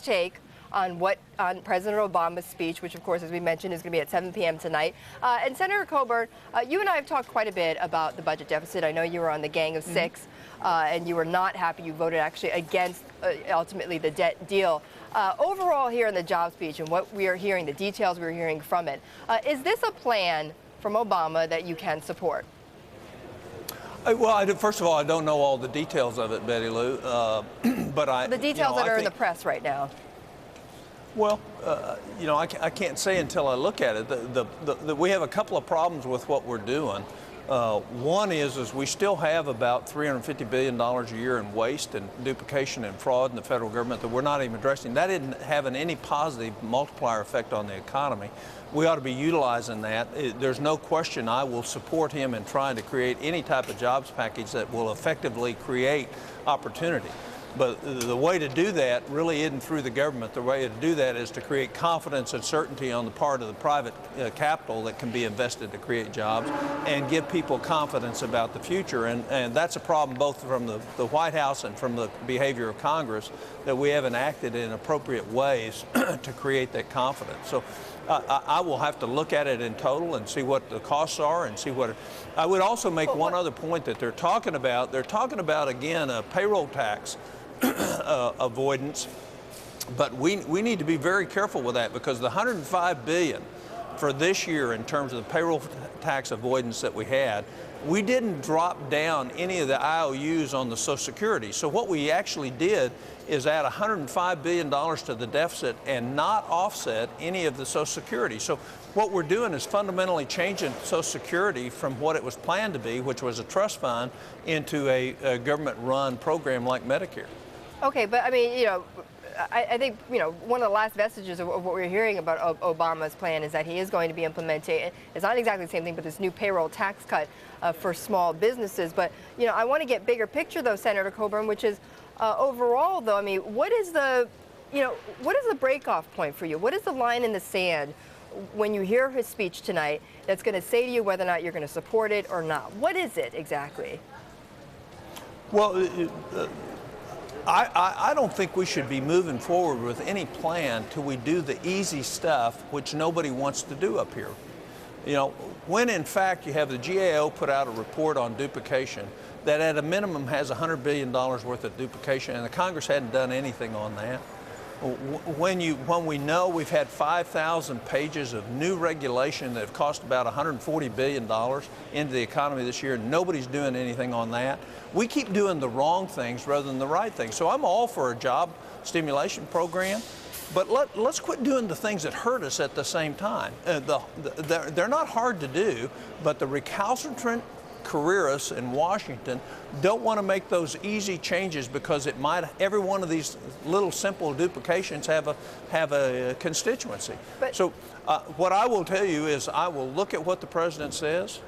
his take on President Obama's speech, which of course, as we mentioned, is going to be at 7 p.m. tonight. And Senator Coburn, you and I have talked quite a bit about the budget deficit. I know you were on the Gang of Six, and you were not happy. You voted actually against ultimately the debt deal. Overall, here in the job speech and what we are hearing, the details we're hearing from it, is this a plan from Obama that you can support? Well, first of all, I don't know all the details of it, Betty Liu, but the details that are in the press right now. Well, I can't say until I look at it. We have a couple of problems with what we're doing. One is we still have about $350 billion a year in waste and duplication and fraud in the federal government that we're not even addressing. That isn't having any positive multiplier effect on the economy. We ought to be utilizing that. There's no question I will support him in trying to create any type of jobs package that will effectively create opportunity. But the way to do that really isn't through the government. The way to do that is to create confidence and certainty on the part of the private capital that can be invested to create jobs and give people confidence about the future. And that's a problem both from the White House and from the behavior of Congress, that we haven't acted in appropriate ways to create that confidence. So I will have to look at it in total and see what the costs are and see what. I would also make one other point that they're talking about. They're talking about, again, a payroll tax avoidance, but we need to be very careful with that, because the $105 billion for this year in terms of the payroll tax avoidance that we had, we didn't drop down any of the IOUs on the Social Security. So what we actually did is add $105 billion to the deficit and not offset any of the Social Security. So what we're doing is fundamentally changing Social Security from what it was planned to be, which was a trust fund, into a government-run program like Medicare. Okay, but I mean, I think, one of the last vestiges of what we're hearing about Obama's plan is that he is going to be implementing, it's not exactly the same thing, but this new payroll tax cut for small businesses. But, I want to get bigger picture, though, Senator Coburn, which is overall, though, I mean, what is the break-off point for you? What is the line in the sand when you hear his speech tonight that's going to say to you whether or not you're going to support it or not? What is it exactly? Well, I don't think we should be moving forward with any plan till we do the easy stuff, which nobody wants to do up here. When in fact you have the GAO put out a report on duplication that at a minimum has $100 billion worth of duplication, and the Congress hadn't done anything on that. When we know we've had 5,000 pages of new regulation that have cost about $140 billion into the economy this year, and nobody's doing anything on that. We keep doing the wrong things rather than the right things. So I'm all for a job stimulation program, but let's quit doing the things that hurt us at the same time. They're not hard to do, but the recalcitrant careerists in Washington don't want to make those easy changes, because it might, every one of these little simple duplications have a constituency. So what I will tell you is I will look at what the president says.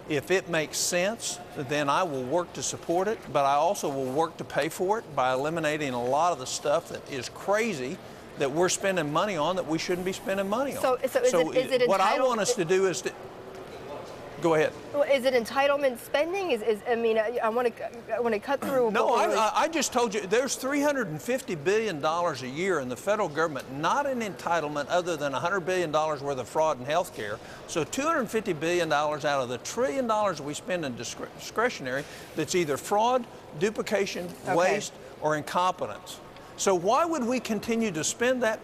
If it makes sense, then I will work to support it, but I also will work to pay for it by eliminating a lot of the stuff that is crazy that we're spending money on that we shouldn't be spending money on. So is it what I want us to do is to go ahead. Well, is it entitlement spending? I want to cut through. No, I just told you there's $350 billion a year in the federal government, not in entitlement, other than $100 billion worth of fraud in health care. So $250 billion out of the $1 trillion we spend in discretionary, that's either fraud, duplication, waste, or incompetence. So why would we continue to spend that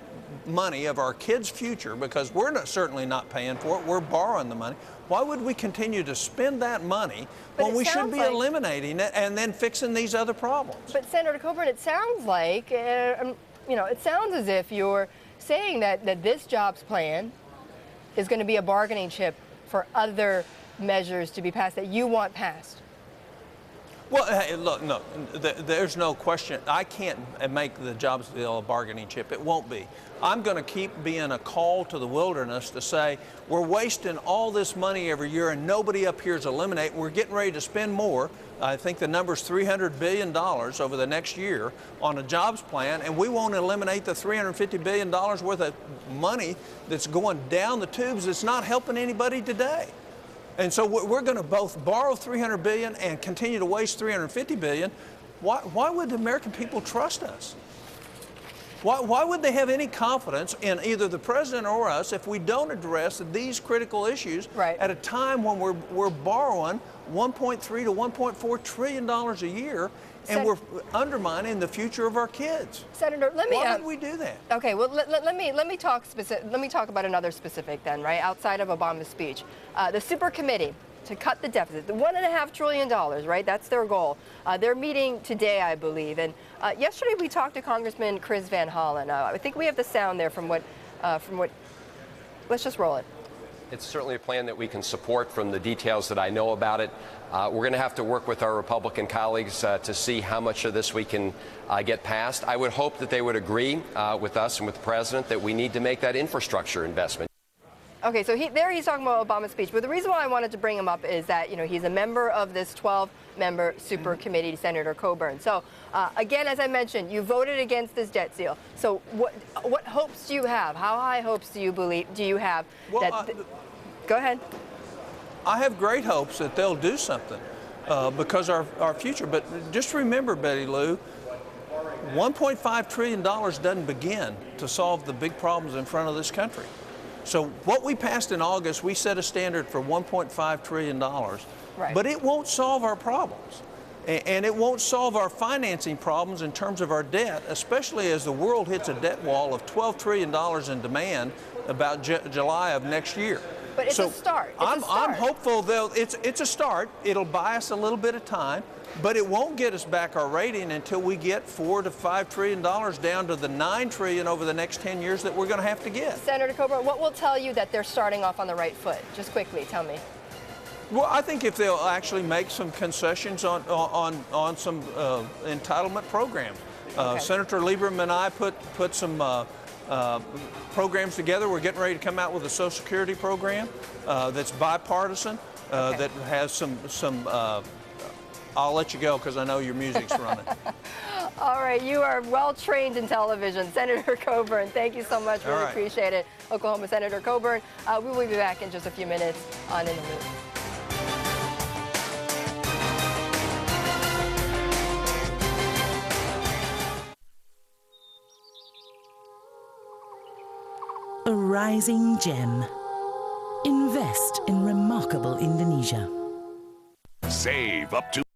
money of our kids' future, because we're certainly not paying for it, we're borrowing the money? Why would we continue to spend that money when we should be eliminating it and then fixing these other problems? But Senator Coburn, it sounds like, it sounds as if you're saying that this jobs plan is going to be a bargaining chip for other measures to be passed that you want passed. Well, hey, look, no, there's no question. I can't make the jobs deal a bargaining chip. It won't be. I'm going to keep being a call to the wilderness to say we're wasting all this money every year and nobody up here is eliminating. We're getting ready to spend more. I think the number's $300 billion over the next year on a jobs plan, and we won't eliminate the $350 billion worth of money that's going down the tubes that's not helping anybody today. And so we're going to both borrow $300 billion and continue to waste $350 billion. Why would the American people trust us? Why would they have any confidence in either the president or us if we don't address these critical issues at a time when we're borrowing $1.3 to $1.4 trillion a year, and we're undermining the future of our kids? Senator, let me. Why would we do that? Okay, well, let me talk about another specific then, right? Outside of Obama's speech, the super committee to cut the deficit, the $1.5 trillion, right? That's their goal. They're meeting today, I believe. And yesterday we talked to Congressman Chris Van Hollen. I think we have the sound there from what. Let's just roll it. It's certainly a plan that we can support from the details that I know about it. We're going to have to work with our Republican colleagues to see how much of this we can get passed. I would hope that they would agree with us and with the president that we need to make that infrastructure investment. Okay, so he's talking about Obama's speech, but the reason why I wanted to bring him up is that, he's a member of this 12-member super committee, Senator Coburn. So, again, as I mentioned, you voted against this debt ceiling. So what hopes do you have? How high hopes do you have? Well, go ahead. I have great hopes that they'll do something because our future. But just remember, Betty Liu, $1.5 trillion doesn't begin to solve the big problems in front of this country. So what we passed in August, we set a standard for $1.5 trillion, but it won't solve our problems. And it won't solve our financing problems in terms of our debt, especially as the world hits a debt wall of $12 trillion in demand about July of next year. But it's a start. I'm hopeful it's a start. It'll buy us a little bit of time, but it won't get us back our rating until we get $4 to $5 trillion down to the $9 trillion over the next 10 years that we're going to have to get. Senator Coburn, what will tell you that they're starting off on the right foot? Just quickly, tell me. Well, I think if they'll actually make some concessions on some entitlement program. Senator Lieberman and I put some programs together. We're getting ready to come out with a Social Security program that's bipartisan, that has some I'll let you go because I know your music's running. All right, you are well trained in television. Senator Coburn, thank you so much. Really appreciate it. Oklahoma Senator Coburn. We will be back in just a few minutes on In the Loop. A rising gem. Invest in remarkable Indonesia. Save up to